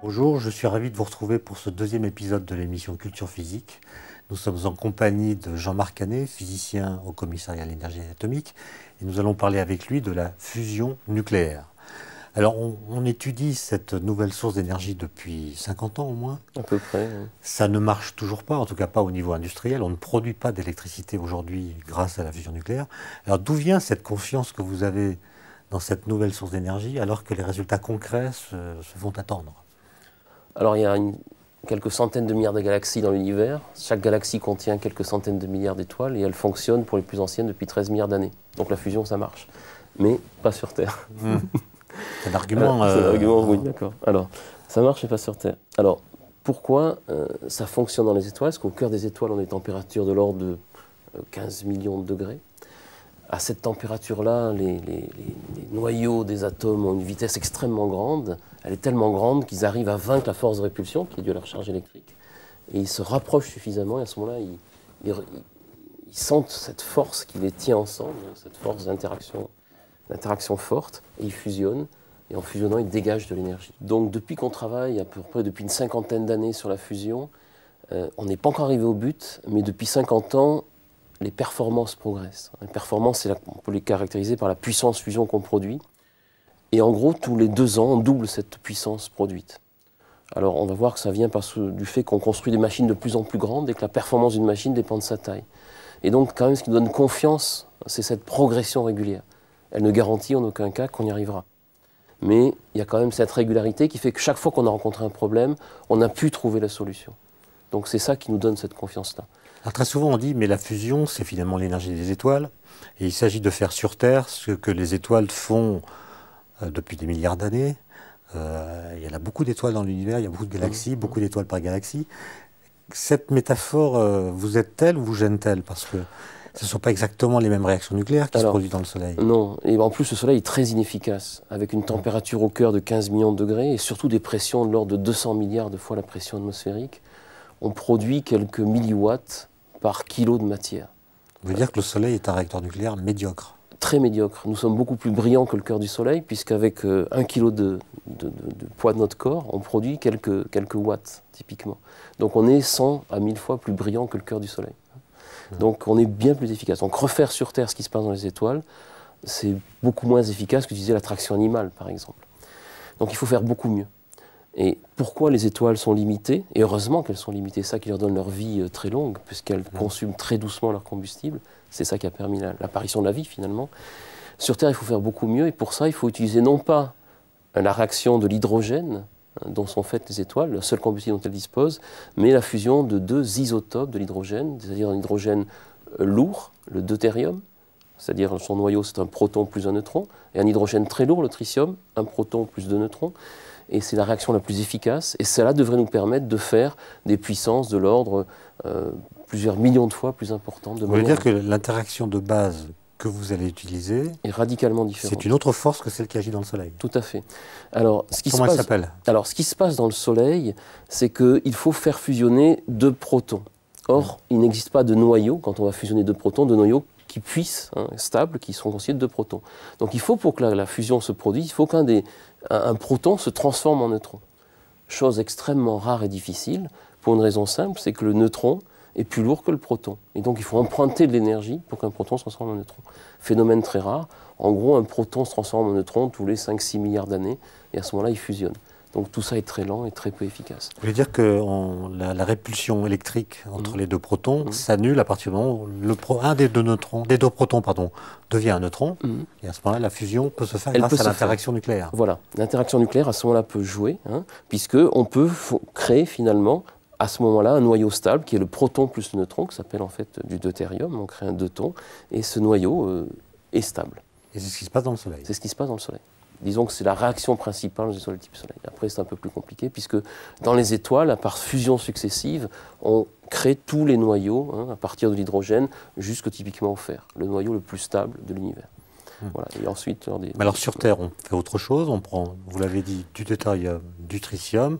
Bonjour, je suis ravi de vous retrouver pour ce deuxième épisode de l'émission Culture Physique. Nous sommes en compagnie de Jean-Marc Canet, physicien au commissariat à l'énergie atomique, et nous allons parler avec lui de la fusion nucléaire. Alors, on étudie cette nouvelle source d'énergie depuis 50 ans au moins. À peu près. Oui. Ça ne marche toujours pas, en tout cas pas au niveau industriel. On ne produit pas d'électricité aujourd'hui grâce à la fusion nucléaire. Alors, d'où vient cette confiance que vous avez dans cette nouvelle source d'énergie alors que les résultats concrets se font attendre? Alors, il y a quelques centaines de milliards de galaxies dans l'univers. Chaque galaxie contient quelques centaines de milliards d'étoiles et elle fonctionne pour les plus anciennes depuis 13 milliards d'années. Donc la fusion, ça marche. Mais pas sur Terre. C'est l'argument. C'est l'argument, oui, d'accord. Alors, ça marche mais pas sur Terre. Alors, pourquoi ça fonctionne dans les étoiles? Parce qu'au cœur des étoiles, on a des températures de l'ordre de 15 millions de degrés. À cette température-là, les noyaux des atomes ont une vitesse extrêmement grande. Elle est tellement grande qu'ils arrivent à vaincre la force de répulsion, qui est due à leur charge électrique. Et ils se rapprochent suffisamment, et à ce moment-là, ils sentent cette force qui les tient ensemble, cette force d'interaction forte, et ils fusionnent. Et en fusionnant, ils dégagent de l'énergie. Donc depuis qu'on travaille, à peu près depuis une cinquantaine d'années sur la fusion, on n'est pas encore arrivé au but, mais depuis 50 ans, les performances progressent. Les performances, on peut les caractériser par la puissance fusion qu'on produit. Et en gros, tous les 2 ans, on double cette puissance produite. Alors, on va voir que ça vient du fait qu'on construit des machines de plus en plus grandes et que la performance d'une machine dépend de sa taille. Et donc, quand même, ce qui nous donne confiance, c'est cette progression régulière. Elle ne garantit en aucun cas qu'on y arrivera. Mais il y a quand même cette régularité qui fait que chaque fois qu'on a rencontré un problème, on a pu trouver la solution. Donc, c'est ça qui nous donne cette confiance-là. Alors très souvent on dit mais la fusion c'est finalement l'énergie des étoiles et il s'agit de faire sur Terre ce que les étoiles font depuis des milliards d'années. Il y en a beaucoup d'étoiles dans l'univers, il y a beaucoup de galaxies, beaucoup d'étoiles par galaxie. Cette métaphore vous aide-t-elle ou vous gêne-t-elle? Parce que ce ne sont pas exactement les mêmes réactions nucléaires qui se produisent dans le Soleil. Non, et en plus le Soleil est très inefficace, avec une température au cœur de 15 millions de degrés et surtout des pressions de l'ordre de 200 milliards de fois la pression atmosphérique. On produit quelques milliwatts par kilo de matière. Vous voulez dire que le Soleil est un réacteur nucléaire médiocre? Très médiocre. Nous sommes beaucoup plus brillants que le cœur du Soleil, puisqu'avec 1 kilo de poids de notre corps, on produit quelques watts, typiquement. Donc on est 100 à 1000 fois plus brillant que le cœur du Soleil. Donc on est bien plus efficace. Donc refaire sur Terre ce qui se passe dans les étoiles, c'est beaucoup moins efficace que d'utiliser l'attraction animale, par exemple. Donc il faut faire beaucoup mieux. Et pourquoi les étoiles sont limitées? Et heureusement qu'elles sont limitées, ça qui leur donne leur vie très longue, puisqu'elles consument très doucement leur combustible. C'est ça qui a permis l'apparition de la vie, finalement. Sur Terre, il faut faire beaucoup mieux, et pour ça, il faut utiliser non pas la réaction de l'hydrogène, dont sont faites les étoiles, le seul combustible dont elles disposent, mais la fusion de 2 isotopes de l'hydrogène, c'est-à-dire un hydrogène lourd, le deutérium, c'est-à-dire son noyau, c'est un proton plus un neutron, et un hydrogène très lourd, le tritium, un proton plus 2 neutrons. Et c'est la réaction la plus efficace. Et cela devrait nous permettre de faire des puissances de l'ordre plusieurs millions de fois plus importantes. Vous voulez dire que l'interaction de base que vous allez utiliser est radicalement différente. C'est une autre force que celle qui agit dans le Soleil. Tout à fait. Alors, comment elle s'appelle? Alors, ce qui se passe dans le Soleil, c'est qu'il faut faire fusionner 2 protons. Or, il n'existe pas de noyau, quand on va fusionner 2 protons, de noyau qui puissent, stables, qui sont constitués de 2 protons. Donc il faut, pour que la fusion se produise, il faut qu'un proton se transforme en neutron. Chose extrêmement rare et difficile, pour une raison simple, c'est que le neutron est plus lourd que le proton. Et donc il faut emprunter de l'énergie pour qu'un proton se transforme en neutron. Phénomène très rare. En gros, un proton se transforme en neutron tous les 5-6 milliards d'années, et à ce moment-là, il fusionne. Donc tout ça est très lent et très peu efficace. Vous voulez dire que la répulsion électrique entre les 2 protons s'annule à partir du moment où un des 2 protons devient un neutron, et à ce moment-là, la fusion peut se faire grâce à l'interaction nucléaire. Voilà, l'interaction nucléaire à ce moment-là peut jouer, puisqu'on peut créer finalement à ce moment-là un noyau stable qui est le proton plus le neutron, qui s'appelle en fait du deutérium, on crée un deuton, et ce noyau est stable. Et c'est ce qui se passe dans le Soleil? C'est ce qui se passe dans le Soleil. Disons que c'est la réaction principale des étoiles type Soleil. Après, c'est un peu plus compliqué, puisque dans les étoiles, à part fusion successive, on crée tous les noyaux, à partir de l'hydrogène, jusque typiquement au fer, le noyau le plus stable de l'univers. Voilà. Et ensuite, alors sur Terre, on fait autre chose, on prend, vous l'avez dit, du deutérium, du tritium.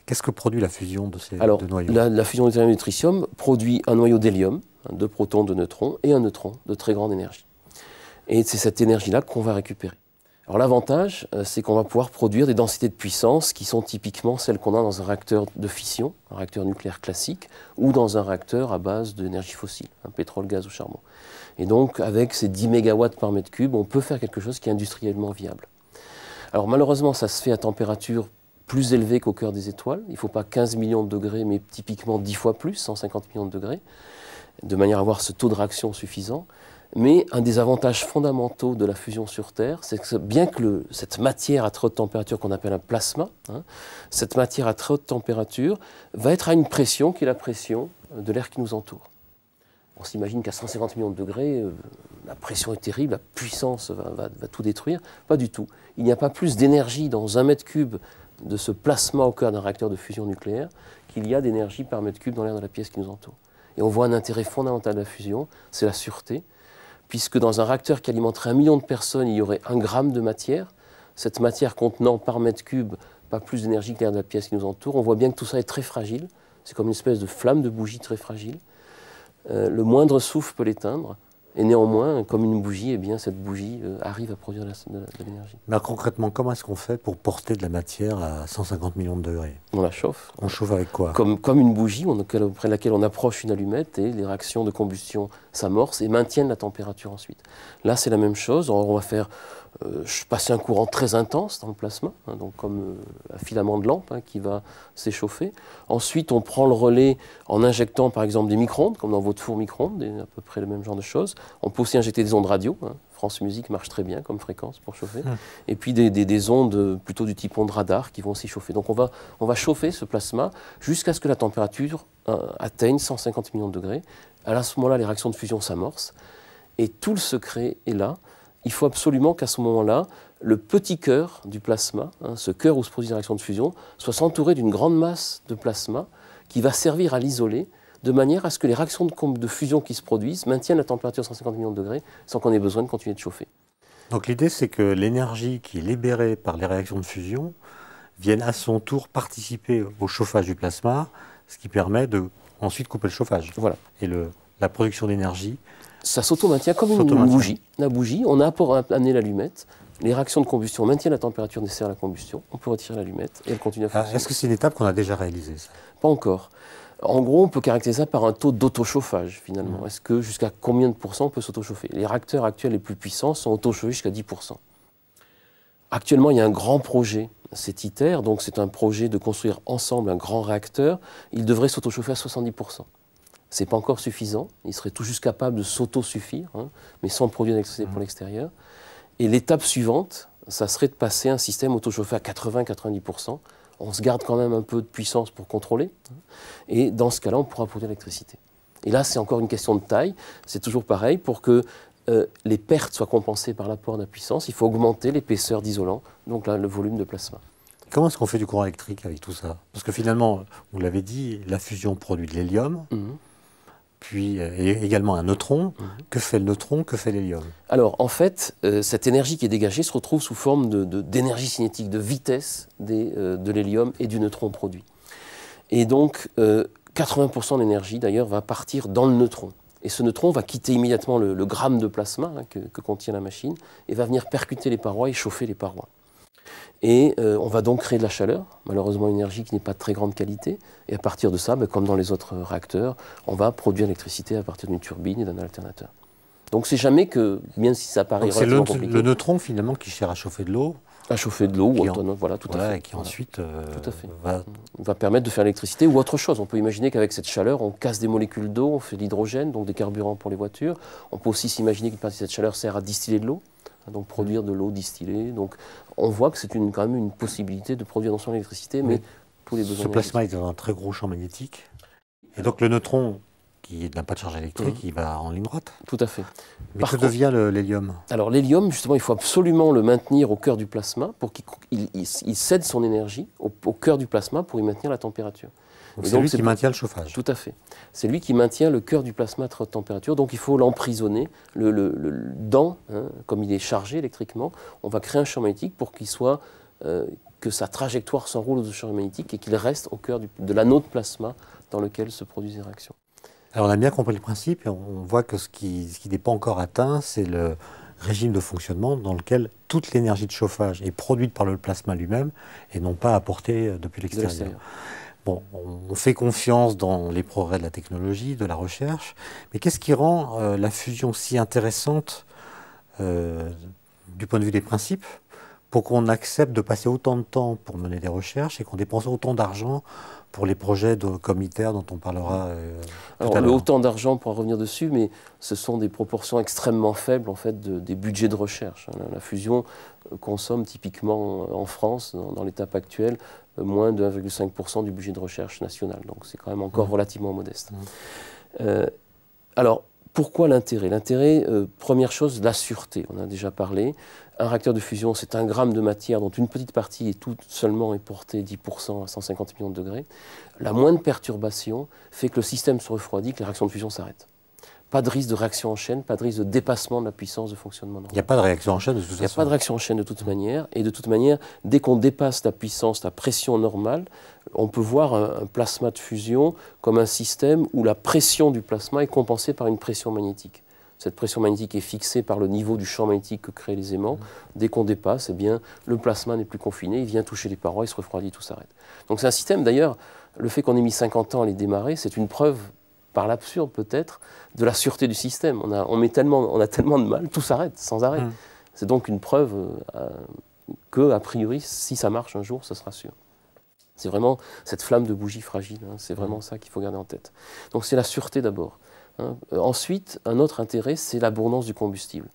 Qu'est-ce que produit la fusion de ces 2 noyaux? La fusion du deutérium et du tritium produit un noyau d'hélium, 2 protons, 2 neutrons, et un neutron de très grande énergie. Et c'est cette énergie-là qu'on va récupérer. Alors l'avantage, c'est qu'on va pouvoir produire des densités de puissance qui sont typiquement celles qu'on a dans un réacteur de fission, un réacteur nucléaire classique, ou dans un réacteur à base d'énergie fossile, pétrole, gaz ou charbon. Et donc avec ces 10 MW par mètre cube, on peut faire quelque chose qui est industriellement viable. Alors malheureusement, ça se fait à température plus élevée qu'au cœur des étoiles. Il ne faut pas 15 millions de degrés, mais typiquement 10 fois plus, 150 millions de degrés, de manière à avoir ce taux de réaction suffisant. Mais un des avantages fondamentaux de la fusion sur Terre, c'est que bien que cette matière à très haute température qu'on appelle un plasma, cette matière à très haute température va être à une pression qui est la pression de l'air qui nous entoure. On s'imagine qu'à 150 millions de degrés, la pression est terrible, la puissance va tout détruire. Pas du tout. Il n'y a pas plus d'énergie dans un mètre cube de ce plasma au cœur d'un réacteur de fusion nucléaire qu'il y a d'énergie par mètre cube dans l'air de la pièce qui nous entoure. Et on voit un intérêt fondamental de la fusion, c'est la sûreté. Puisque dans un réacteur qui alimenterait 1 million de personnes, il y aurait 1 gramme de matière, cette matière contenant par mètre cube pas plus d'énergie que l'air de la pièce qui nous entoure, on voit bien que tout ça est très fragile, c'est comme une espèce de flamme de bougie très fragile. Le moindre souffle peut l'éteindre, et néanmoins, comme une bougie, eh bien, cette bougie arrive à produire de l'énergie. Mais concrètement, comment est-ce qu'on fait pour porter de la matière à 150 millions de degrés? On la chauffe. On chauffe avec quoi? Comme une bougie auprès de laquelle on approche une allumette et les réactions de combustion s'amorcent et maintiennent la température ensuite. Là, c'est la même chose. On va faire passer un courant très intense dans le plasma, donc comme un filament de lampe qui va s'échauffer. Ensuite, on prend le relais en injectant par exemple des micro-ondes, comme dans votre four micro-ondes, à peu près le même genre de choses. On peut aussi injecter des ondes radio. France Musique marche très bien comme fréquence pour chauffer. Et puis des ondes plutôt du type ondes radar qui vont aussi chauffer. Donc on va chauffer ce plasma jusqu'à ce que la température atteigne 150 millions de degrés. À ce moment-là, les réactions de fusion s'amorcent. Et tout le secret est là. Il faut absolument qu'à ce moment-là, le petit cœur du plasma, ce cœur où se produit la réaction de fusion, soit entouré d'une grande masse de plasma qui va servir à l'isoler de manière à ce que les réactions de fusion qui se produisent maintiennent la température de 150 millions de degrés sans qu'on ait besoin de continuer de chauffer. Donc l'idée, c'est que l'énergie qui est libérée par les réactions de fusion vienne à son tour participer au chauffage du plasma, ce qui permet de ensuite couper le chauffage. Voilà. Et la production d'énergie... Ça s'auto-maintient comme une bougie. La bougie, on a pour amener l'allumette. Les réactions de combustion maintiennent la température nécessaire à la combustion. On peut retirer l'allumette et elle continue à fonctionner. Est-ce que c'est une étape qu'on a déjà réalisée, ça? Pas encore. En gros, on peut caractériser ça par un taux d'autochauffage, finalement. Est-ce que jusqu'à combien de pourcents on peut s'autochauffer? Les réacteurs actuels les plus puissants sont autochauffés jusqu'à 10%. Actuellement, il y a un grand projet, c'est ITER, donc c'est un projet de construire ensemble un grand réacteur. Il devrait s'autochauffer à 70%. Ce n'est pas encore suffisant, il serait tout juste capable de s'autosuffire, mais sans produire d'électricité pour l'extérieur. Et l'étape suivante, ça serait de passer un système autochauffé à 80-90%. On se garde quand même un peu de puissance pour contrôler. Et dans ce cas-là, on pourra produire l'électricité. Et là, c'est encore une question de taille. C'est toujours pareil. Pour que les pertes soient compensées par l'apport de la puissance, il faut augmenter l'épaisseur d'isolant, donc là, le volume de plasma. Comment est-ce qu'on fait du courant électrique avec tout ça? Parce que finalement, vous l'avez dit, la fusion produit de l'hélium. Puis également un neutron. Que fait le neutron? Que fait l'hélium? Alors, en fait, cette énergie qui est dégagée se retrouve sous forme d'énergie cinétique, de vitesse de l'hélium et du neutron produit. Et donc, 80% de l'énergie, d'ailleurs, va partir dans le neutron. Et ce neutron va quitter immédiatement le gramme de plasma que contient la machine et va venir percuter les parois et chauffer les parois. Et on va donc créer de la chaleur, malheureusement une énergie qui n'est pas de très grande qualité. Et à partir de ça, comme dans les autres réacteurs, on va produire l'électricité à partir d'une turbine et d'un alternateur. Donc c'est jamais que, bien si ça paraît relativement compliqué... C'est le neutron finalement qui sert à chauffer de l'eau. À chauffer de l'eau ou autonome, voilà, tout à fait. Et qui ensuite va permettre de faire l'électricité ou autre chose. On peut imaginer qu'avec cette chaleur, on casse des molécules d'eau, on fait de l'hydrogène, donc des carburants pour les voitures. On peut aussi s'imaginer qu'une partie de cette chaleur sert à distiller de l'eau. Donc produire de l'eau distillée. Donc on voit que c'est quand même une possibilité de produire non seulement l'électricité, mais tous les besoins. Ce plasma est dans un très gros champ magnétique. Et donc le neutron, qui n'a pas de charge électrique, il va en ligne droite. Tout à fait. Mais que devient l'hélium? Alors l'hélium, justement, il faut absolument le maintenir au cœur du plasma pour qu'il cède son énergie au cœur du plasma pour y maintenir la température. C'est lui qui maintient le chauffage. Tout à fait. C'est lui qui maintient le cœur du plasma à très haute température. Donc il faut l'emprisonner dans, comme il est chargé électriquement, on va créer un champ magnétique pour qu'il soit, que sa trajectoire s'enroule au champ magnétique et qu'il reste au cœur de l'anneau de plasma dans lequel se produisent les réactions. Alors on a bien compris le principe et on voit que ce qui n'est pas encore atteint, c'est le régime de fonctionnement dans lequel toute l'énergie de chauffage est produite par le plasma lui-même et non pas apportée depuis l'extérieur. Bon, on fait confiance dans les progrès de la technologie, de la recherche, mais qu'est-ce qui rend la fusion si intéressante du point de vue des principes pour qu'on accepte de passer autant de temps pour mener des recherches et qu'on dépense autant d'argent pour les projets comme ITER dont on parlera tout à l'heure? Autant d'argent, pour en revenir dessus, mais ce sont des proportions extrêmement faibles en fait, des budgets de recherche. La fusion consomme typiquement en France, dans l'étape actuelle, moins de 1,5% du budget de recherche national. Donc c'est quand même encore relativement modeste. Alors, pourquoi l'intérêt? L'intérêt, première chose, la sûreté. On en a déjà parlé. Un réacteur de fusion, c'est 1 gramme de matière dont une petite partie est seulement portée 10% à 150 millions de degrés. La moindre perturbation fait que le système se refroidit, que la réaction de fusion s'arrête. Pas de risque de réaction en chaîne, pas de risque de dépassement de la puissance de fonctionnement normal. Il n'y a pas de réaction en chaîne de toute façon. Il n'y a pas de réaction en chaîne de toute manière. Et de toute manière, dès qu'on dépasse la puissance, la pression normale, on peut voir un plasma de fusion comme un système où la pression du plasma est compensée par une pression magnétique. Cette pression magnétique est fixée par le niveau du champ magnétique que créent les aimants. Dès qu'on dépasse, eh bien, le plasma n'est plus confiné, il vient toucher les parois, il se refroidit, tout s'arrête. Donc c'est un système, d'ailleurs, le fait qu'on ait mis 50 ans à les démarrer, c'est une preuve, par l'absurde peut-être, de la sûreté du système. On a tellement de mal, tout s'arrête, sans arrêt. C'est donc une preuve que, a priori, si ça marche un jour, ce sera sûr. C'est vraiment cette flamme de bougie fragile, hein, c'est vraiment ça qu'il faut garder en tête. Donc c'est la sûreté d'abord. Ensuite, un autre intérêt, c'est l'abondance du combustible.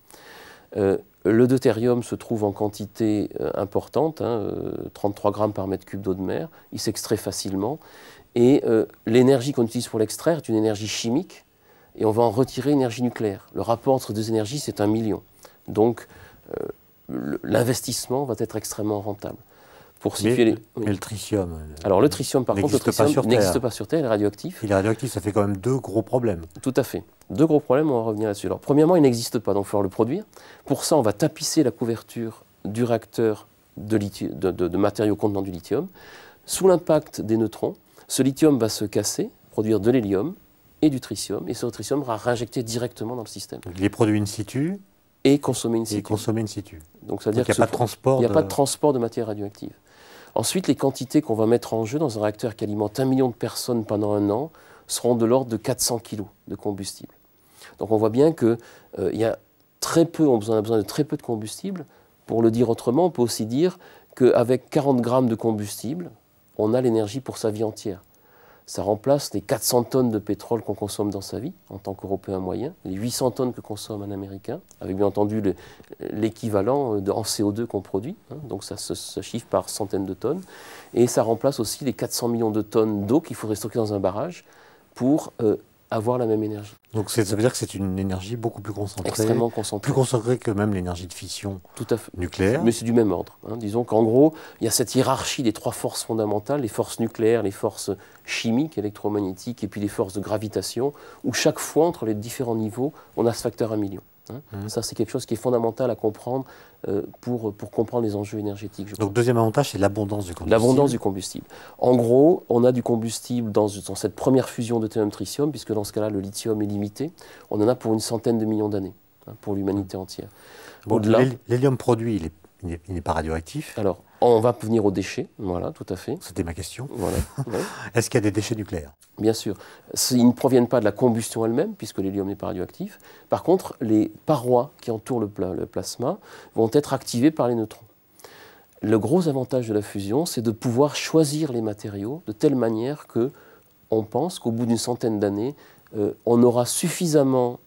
Le deutérium se trouve en quantité importante, 33 grammes par mètre cube d'eau de mer, il s'extrait facilement, et l'énergie qu'on utilise pour l'extraire est une énergie chimique, et on va en retirer énergie nucléaire. Le rapport entre deux énergies, c'est 1 million. Donc, l'investissement va être extrêmement rentable. Pour situer mais le tritium. Alors le tritium, par contre, n'existe pas sur Terre, il est radioactif. Il est radioactif, ça fait quand même 2 gros problèmes. Tout à fait. 2 gros problèmes, on va revenir là-dessus. Alors, premièrement, il n'existe pas, donc il va falloir le produire. Pour ça, on va tapisser la couverture du réacteur de matériaux contenant du lithium. Sous l'impact des neutrons, ce lithium va se casser, produire de l'hélium et du tritium, et ce tritium sera réinjecté directement dans le système. Donc, il est produit in situ et consommé in situ. Donc, ça veut dire qu'il n'y a pas de transport. Il n'y a pas de transport de matière radioactive. Ensuite, les quantités qu'on va mettre en jeu dans un réacteur qui alimente 1 million de personnes pendant 1 an seront de l'ordre de 400 kg de combustible. Donc on voit bien qu'on a besoin de très peu de combustible. Pour le dire autrement, on peut aussi dire qu'avec 40 grammes de combustible, on a l'énergie pour sa vie entière. Ça remplace les 400 tonnes de pétrole qu'on consomme dans sa vie, en tant qu'Européen moyen, les 800 tonnes que consomme un Américain, avec bien entendu l'équivalent en CO2 qu'on produit, donc ça se chiffre par centaines de tonnes, et ça remplace aussi les 400 millions de tonnes d'eau qu'il faudrait stocker dans un barrage pour avoir la même énergie. Donc ça veut dire que c'est une énergie beaucoup plus concentrée. Extrêmement concentrée. Plus concentrée que même l'énergie de fission nucléaire. Mais c'est du même ordre. Disons qu'en gros, il y a cette hiérarchie des 3 forces fondamentales, les forces nucléaires, les forces chimiques, électromagnétiques, et puis les forces de gravitation, où chaque fois, entre les différents niveaux, on a ce facteur 1 million. Ça, c'est quelque chose qui est fondamental à comprendre pour comprendre les enjeux énergétiques. Donc, deuxième avantage, c'est l'abondance du combustible. L'abondance du combustible. En gros, on a du combustible dans cette première fusion deutérium-tritium, puisque dans ce cas-là, le lithium est limité. On en a pour une centaine de millions d'années, pour l'humanité entière. Bon, l'hélium produit, il n'est pas radioactif. Alors, on va venir aux déchets, voilà, tout à fait. C'était ma question. Voilà. Ouais. Est-ce qu'il y a des déchets nucléaires? Bien sûr. Ils ne proviennent pas de la combustion elle-même, puisque l'hélium n'est pas radioactif. Par contre, les parois qui entourent le plasma vont être activées par les neutrons. Le gros avantage de la fusion, c'est de pouvoir choisir les matériaux de telle manière qu'on pense qu'au bout d'une centaine d'années, on aura suffisamment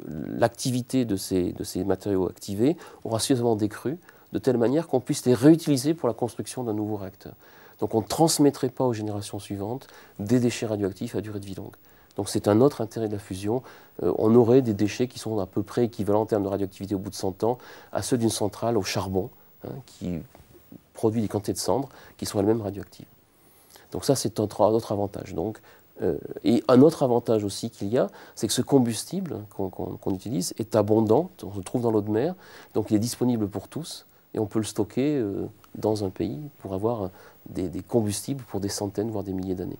l'activité de ces matériaux activés, aura suffisamment décru, de telle manière qu'on puisse les réutiliser pour la construction d'un nouveau réacteur. Donc on ne transmettrait pas aux générations suivantes des déchets radioactifs à durée de vie longue. Donc c'est un autre intérêt de la fusion. On aurait des déchets qui sont à peu près équivalents en termes de radioactivité au bout de 100 ans à ceux d'une centrale au charbon, qui produit des quantités de cendres qui sont elles-mêmes radioactives. Donc ça, c'est un autre avantage. Et un autre avantage aussi qu'il y a, c'est que ce combustible qu'on utilise est abondant, on le trouve dans l'eau de mer, donc il est disponible pour tous, et on peut le stocker dans un pays pour avoir des combustibles pour des centaines, voire des milliers d'années.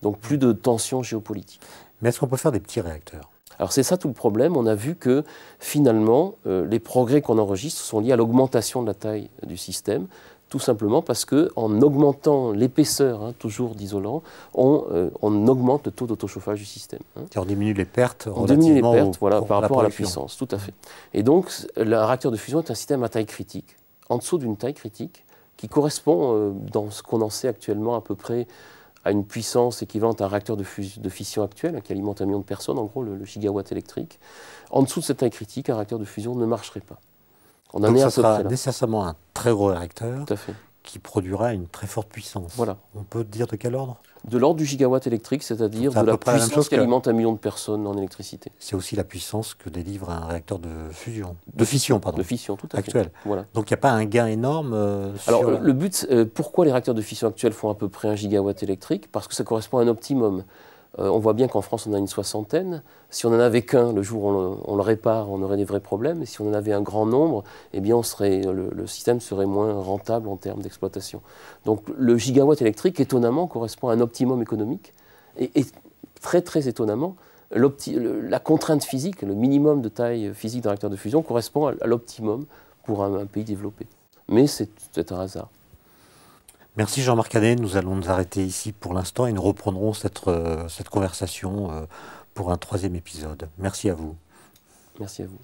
Donc plus de tensions géopolitiques. Mais est-ce qu'on peut faire des petits réacteurs? Alors c'est ça tout le problème. On a vu que finalement, les progrès qu'on enregistre sont liés à l'augmentation de la taille du système, tout simplement parce qu'en augmentant l'épaisseur, toujours d'isolant, on augmente le taux d'autochauffage du système. On diminue les pertes on diminue les pertes par rapport à la puissance, tout à fait. Et donc, un réacteur de fusion est un système à taille critique, en dessous d'une taille critique, qui correspond, dans ce qu'on en sait actuellement, à peu près à une puissance équivalente à un réacteur de fission actuel, qui alimente 1 million de personnes, en gros, le gigawatt électrique. En dessous de cette taille critique, un réacteur de fusion ne marcherait pas. On en est à peu près là. Nécessairement un très gros réacteur qui produira une très forte puissance. Voilà. On peut dire de quel ordre? De l'ordre du gigawatt électrique, c'est-à-dire de la puissance qui alimente 1 million de personnes en électricité. C'est aussi la puissance que délivre un réacteur de fusion. De fission, pardon. De fission, tout à fait. Actuel. Voilà. Donc il n'y a pas un gain énorme Alors le but, pourquoi les réacteurs de fission actuels font à peu près 1 gigawatt électrique? Parce que ça correspond à un optimum. On voit bien qu'en France, on a une soixantaine. Si on n'en avait qu'un, le jour où on le répare, on aurait des vrais problèmes. Et si on en avait un grand nombre, eh bien, le système serait moins rentable en termes d'exploitation. Donc le gigawatt électrique, étonnamment, correspond à un optimum économique. Et très, très étonnamment, la contrainte physique, le minimum de taille physique d'un réacteur de fusion correspond à l'optimum pour un pays développé. Mais c'est un hasard. Merci Jean-Marc Canet, nous allons nous arrêter ici pour l'instant et nous reprendrons cette conversation pour un 3e épisode. Merci à vous. Merci à vous.